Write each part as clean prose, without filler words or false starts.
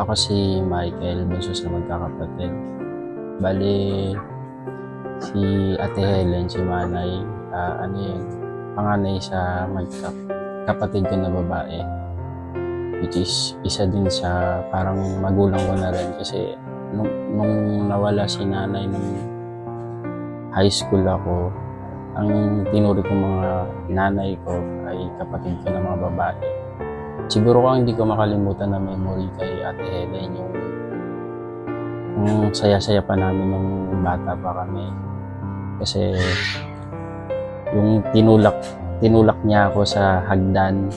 Ako si Michael, bunso sa magkakapatid. Bali, si Ate Helen, si Manay, panganay sa magkapatid ko na babae. Which is isa din sa parang magulang ko na rin kasi nung nawala si nanay nung high school ako, ang tinuri kong mga nanay ko ay kapatid ko na mga babae. Siguro kung hindi ko makalimutan na memory kay Ate Helen yung saya-saya pa namin nung bata pa kami. Kasi yung tinulak niya ako sa hagdan.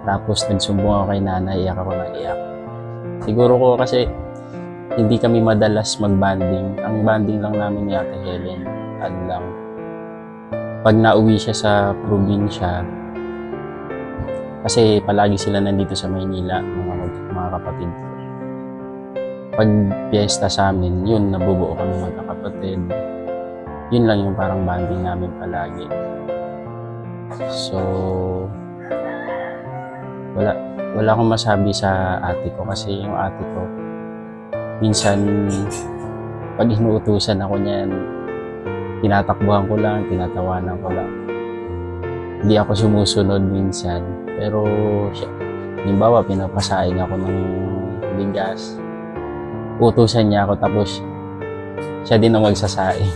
Tapos nagsumbong ako kay nanay, iyak ako ng iyak. Siguro ko kasi hindi kami madalas mag-banding. Ang banding lang namin ni Ate Helen, lang. Pag nauwi siya sa probinsya, kasi palagi sila nandito sa Maynila, mga kapatid ko. Pag piyesta sa amin, yun, nabubuo kami magkakapatid. Yun lang yung parang banding namin palagi. So, wala akong masabi sa ate ko kasi yung ate ko, minsan, pag inuutusan ako niyan, tinatakbuhan ko lang, tinatawanan ko lang. Hindi ako sumusunod minsan. Pero, halimbawa, pinapasain ako ng bigas. Utusan niya ako tapos siya din ang magsasaing.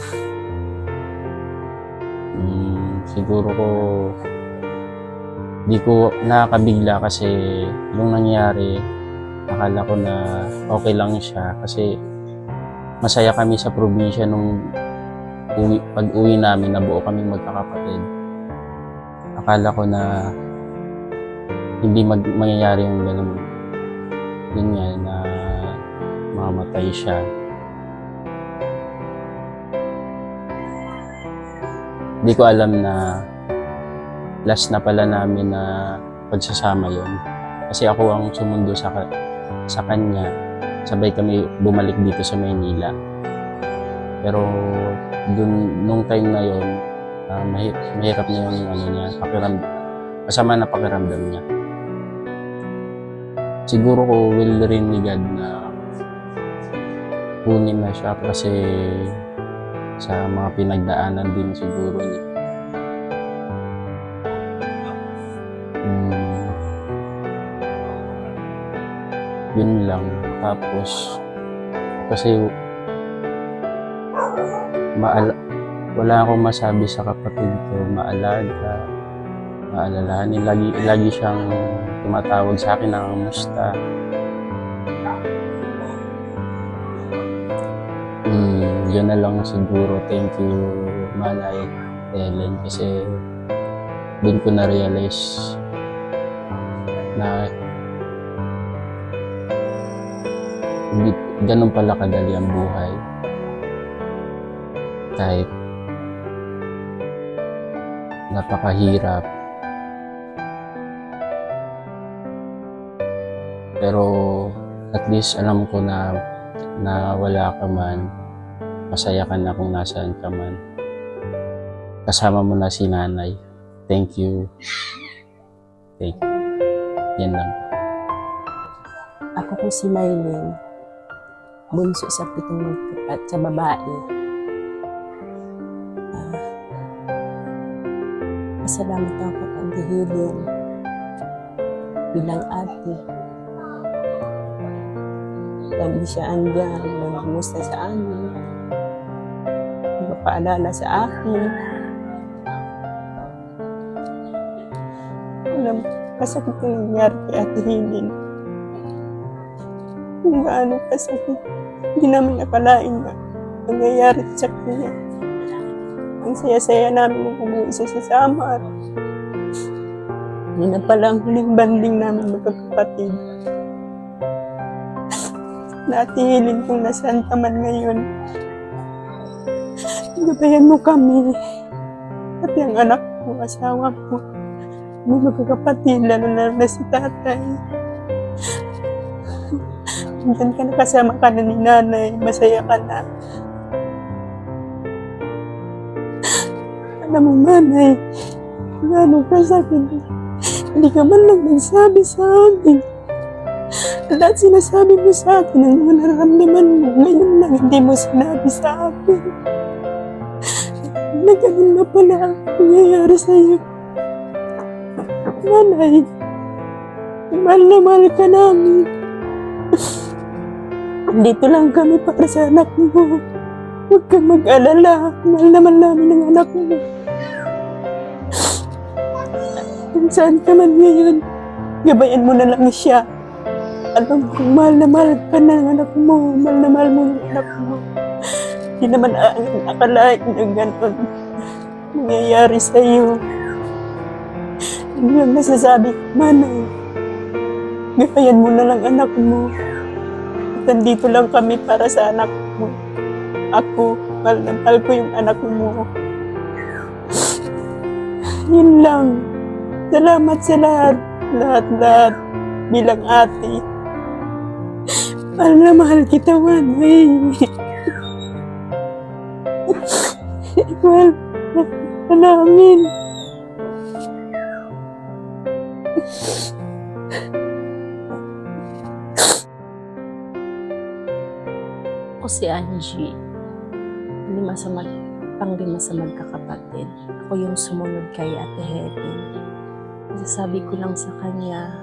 Siguro di ko nakakabigla kasi yung nangyari, akala ko na okay lang siya kasi masaya kami sa probinsya nung pag-uwi namin, nabuo kami magkakapatid. Akala ko na hindi mangyayari yung ganun. Yun nga, na mamatay siya. Hindi ko alam na last na pala namin na pagsasama yun. Kasi ako ang sumundo sa kanya. Sabay kami bumalik dito sa Maynila. Pero nung time na yun, mahirap na yung masama na pakiramdam niya. Siguro ko will rin ni God na kunin na siya kasi sa mga pinagdaanan din siguro niya. Yun lang. Tapos kasi wala akong masabi sa kapatid ko, maalaga, maalalahanin. Lagi siyang tumatawag sa akin ng musta. Yun na lang siguro. Thank you, Manay Helen, kasi dun ko na-realize na hindi ganun pala kadali ang buhay. Kahit napakahirap, pero at least alam ko na wala ka man, masaya ka na kung nasaan ka man. Kasama mo na si nanay. Thank you. Thank you. Yan lang. Ako po si Maylene, bunso sa 7 magkapat sa babae. Pasalamat ako kay Ate Helen bilang ate. Lagi siya andyan, nagmusta sa amin, nagpapaalala sa akin. Alam, kasakit yung nangyari kay Ate Helen. Kung gaano kasakit, hindi namin nakalain na nangyayari sa kanya. Ang saya-saya namin nung umuwi siya sa Samar. Yun na pala ang huling banding namin magkakapatid. Natihilin kung nasaan ka man ngayon. Gabayan mo kami. Pati ang anak ko, asawa ko. May magkakapatid, lalo na si tatay. Diyan ka na, kasama ka na ni nanay. Masaya ka na. Alam mo, nanay, gano'ng kasakit. Hindi ka man lang nagsabi sa amin. Lahat sinasabi mo sa akin, ang mga nararamdaman mo, ngayon lang hindi mo sinabi sa akin. Na ganun na pala ang nangyayari sa'yo. Nanay, mahal na mahal ka namin. Dito lang kami para sa anak mo. Huwag kang mag-alala. Mahal naman namin ang anak mo. Kung saan ka man ngayon, gabayan mo na lang siya. Alam ko, mahal na mahal ka na ng anak mo. Mahal na mahal mo ng anak mo. Hindi naman akalain na gano'n nangyayari sa'yo. Hindi lang nasasabi, Manay, gabayan mo na lang anak mo. At nandito lang kami para sa anak mo. Ako, mahal na mahal ko yung anak mo. Yun lang. Salamat sa lahat. Lahat. Bilang ate. Mahal na mahal kita, Manay. Mahal ka namin. Ako si Angie, panglima sa magkakapatid. Ako yung sumunod kay Ate Helen. Sasabi ko lang sa kanya,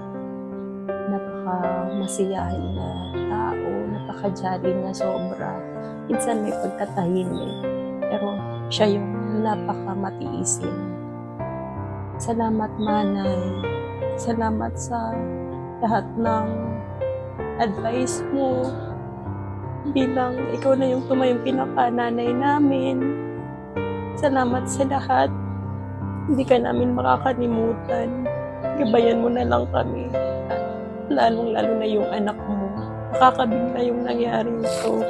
napaka-masiyahin na tao, napaka-jolly na sobra. Minsan may pagkatahimik, pero siya yung napaka-matiisin. Salamat, Manay. Salamat sa lahat ng advice mo. Bilang ikaw na yung tumayong pinaka-nanay namin. Salamat sa lahat. Hindi ka namin makakalimutan. Gabayan mo na lang kami. Lalong-lalo na yung anak mo. Nakakabigla yung nangyari ito.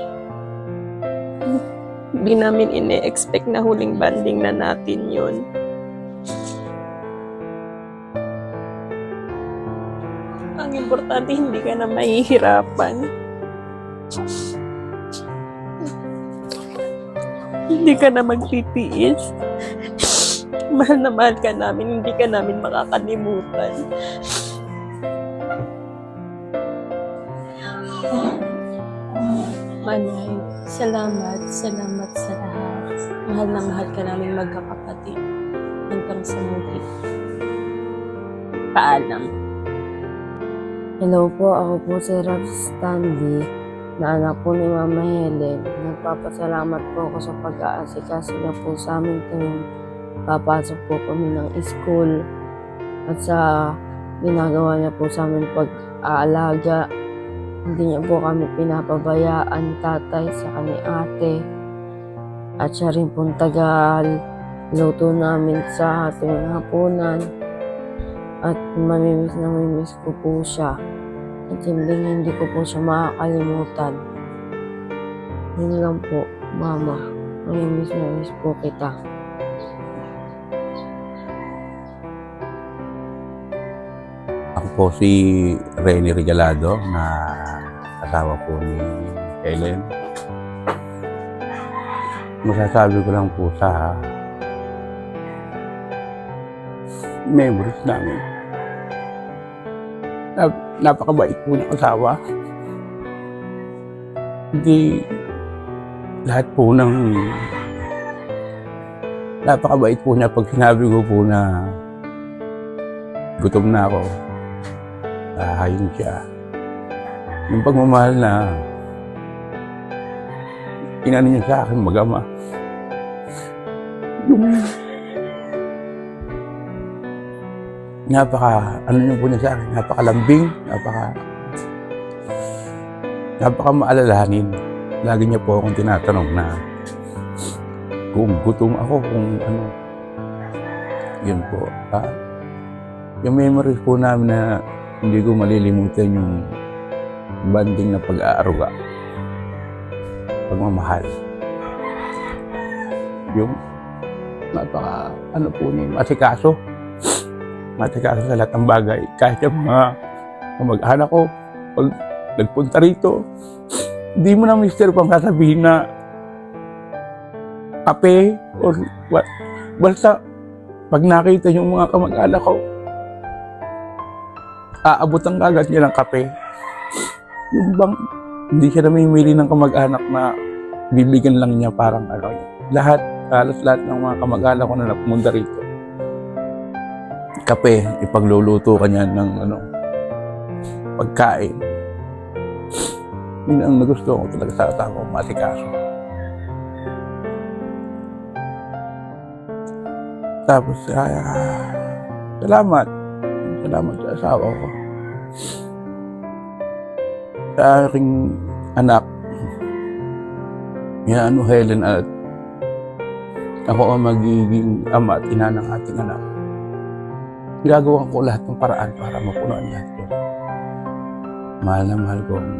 Hindi namin ine-expect na huling banding na natin yun. Ang importante, hindi ka na mahihirapan. Hindi ka na magtitiis. Mahal na mahal ka namin, hindi ka namin makakalimutan. Manay, salamat sa lahat. Mahal na mahal ka namin magkakapatid. Hanggang sa muli. Paalam. Hello po, ako po si Ralph Stanley, na anak po ni Mama Helen. Nagpapasalamat po ako sa pag-aasikaso niya po sa amin tuwing papasok po kami ng school at sa ginagawa niya po sa amin pag-aalaga. Hindi niya po kami pinapabayaan, tatay sa kani ate. At siya rin pong tagal-luto namin sa tuwing hapunan. At mamimiss ko po siya. At hindi ko po siya makakalimutan. Yun lang po, Mama. Mamimiss po kita. Ako po si Rene Regalado na asawa po ni Helen. Masasabi ko lang po sa memories namin. Napakabait po ng asawa. Hindi lahat po ng napakabait po niya pag sinabi ko po na gutom na ako. Hahayin siya. Yung pagmamahal na inano niya sa akin mag-ama. Yung ano niyo po niya sa akin, napakalambing, napakamaalalahanin. Lagi niya po akong tinatanong na kung gutom ako, kung ano. Yun po. Yung memories po namin na hindi ko malilimutan yung banding na pag-aaruga. Pagmamahal. Yung ano po niya, masikaso sa lahat ng bagay. Kahit yung mga mag-anak ko, pag nagpunta rito, hindi mo na mister pang sasabihin na kape or what. Basta, pag nakita yung mga kamag-anak ko, aabot ang kagat niya ng kape. yung bang hindi siya namimili ng kamag-anak na bibigyan lang niya parang ano. Halos lahat ng mga kamag-anak ko na pumunta rito. Kape, ipagluluto ka niya ng pagkain. Yun ang nagustuhan ko talaga sa asawa ko, matikaso. Tapos, salamat sa asawa ko. Sa aking anak, Helen, at ako ang magiging ama at ina ng ating anak. Gagawin ko lahat ng paraan para mapunuan lahat yun. Mahal na mahal ko ang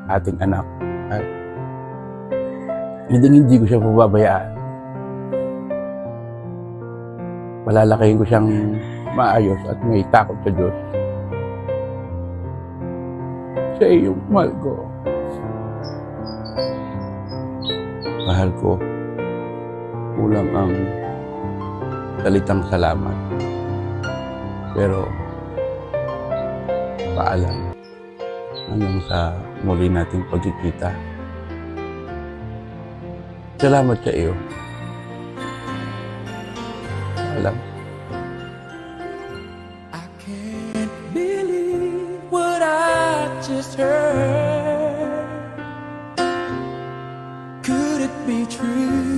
ating anak. At hindi ko siya pababayaan. Palalakayin ko siyang maayos at may takot sa Diyos. Siya ay yung mahal ko. Mahal ko. Kulang ang salitang salamat. Pero paalam hanggang sa muli nating pagkikita. Salamat sa iyo. Paalam. I can't believe what I just heard. Could it be true?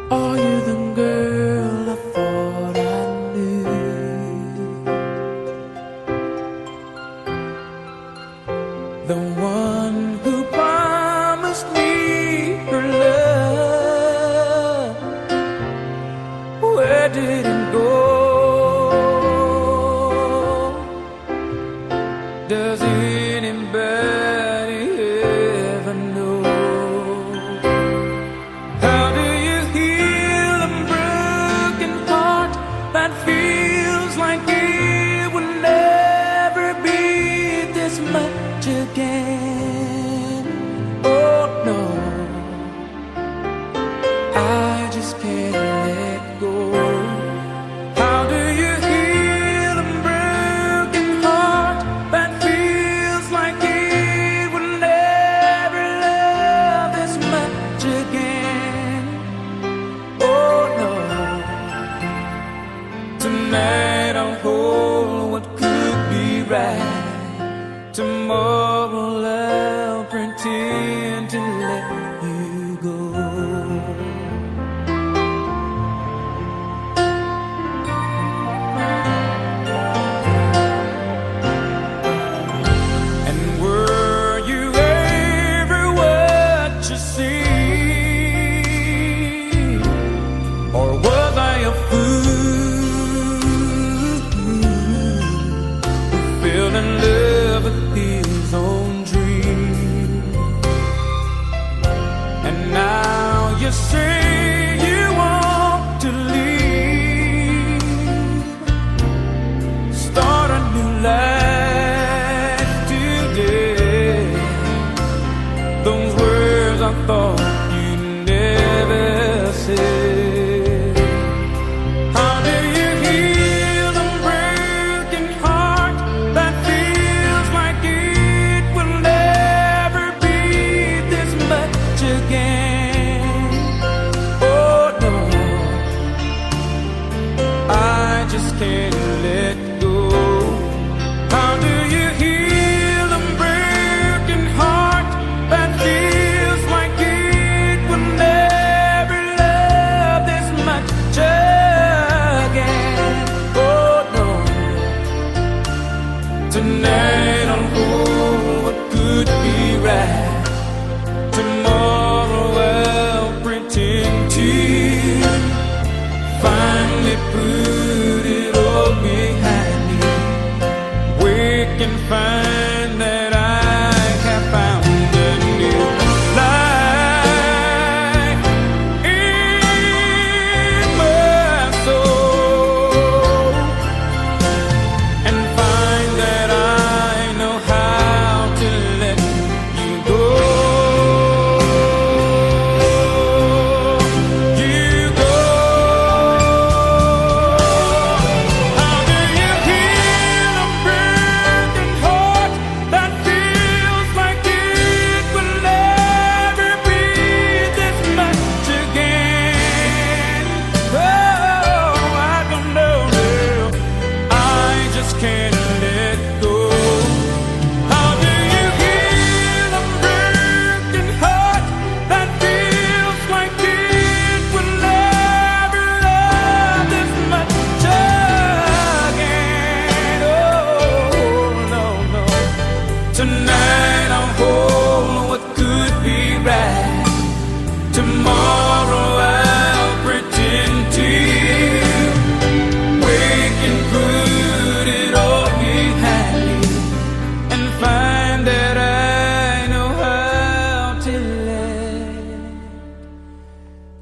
Are you the girl I thought I knew? The one who promised me her love. Where did it go? Does anybody ever know? How do you heal a broken heart that feels like it will never be this much again? Oh no, I just can't let go. How do you heal a broken heart that feels like it will never love this much again? Oh no, tonight I'll hold what could be right. Tomorrow I'll pretend to let you go.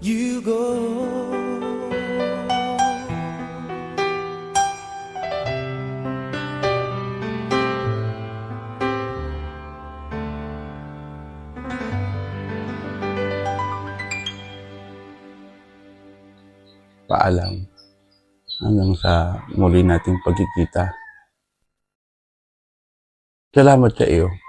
you go. Paalam. Hanggang sa muli nating pagkikita. Salamat sa iyo.